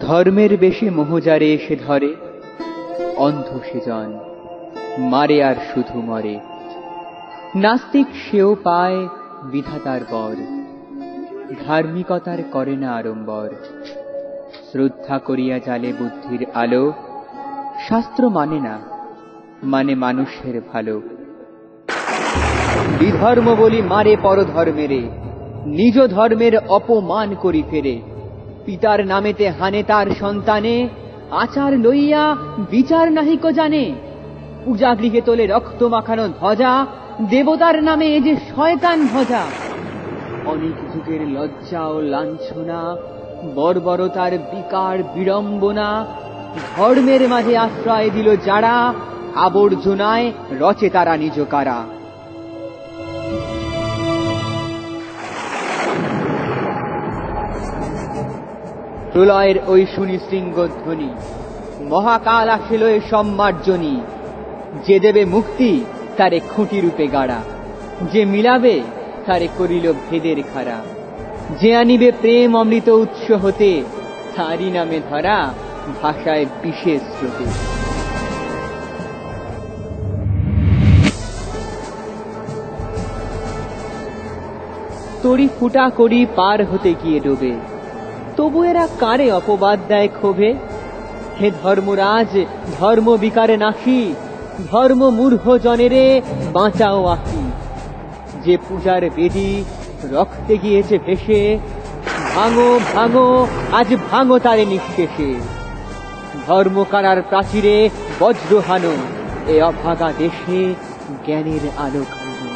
ধর্মের বেশি মোহজারে এসে ধরে, অন্ধ সেজন মারে আর শুধু মরে। নাস্তিক সেও পায় বিধাতার বর, ধার্মিকতার করে না আড়ম্বর। শ্রদ্ধা করিয়া জালে বুদ্ধির আলো, শাস্ত্র মানে না, মানে মানুষের ভালো। বিধর্ম বলি মারে পরধর্মেরে, নিজ ধর্মের অপমান করি ফেরে। পিতার নামেতে হানে তার সন্তানে, আচার লইয়া বিচার নাহিক জানে। পূজা গৃহে তোলে রক্ত মাখানো ধ্বজা, দেবতার নামে এ যে শয়তান ভজা। অনেক যুগের লজ্জা ও লাঞ্ছনা, বর্বরতার বিকার বিড়ম্বনা। ধর্মের মাঝে আশ্রয় দিল যারা, আবর্জনায় রচে তারা নিজ কারা। প্রলয়ের ওই শুনি শৃঙ্গধ্বনি, মহাকাল আসিল এ সম্মার্জনী। যে দেবে মুক্তি তারে খুঁটি রূপে গাড়া, যে মিলাবে তারে করিল ভেদের খাড়া। যে আনিবে প্রেম অমৃত উৎস হতে, তারই নামে ধরা ভাষায় বিশেষ স্রোতে। তরি ফুটা করি পার হতে গিয়ে ডোবে, তবু এরা কারে অপবাদ দেয় ক্ষোভে। হে ধর্মরাজ ধর্ম বিকারে নাকি, ধর্ম মূর্খ জনেরে বাঁচাও আকি। যে পূজার বেদী রক্তে গিয়েছে ভেসে, ভাঙো ভাঙো আজ ভাঙো তারে নিঃশেষে। ধর্মকারার প্রাচীরে বজ্র হানো, এ অভাগা দেশে জ্ঞানের আলো খানো।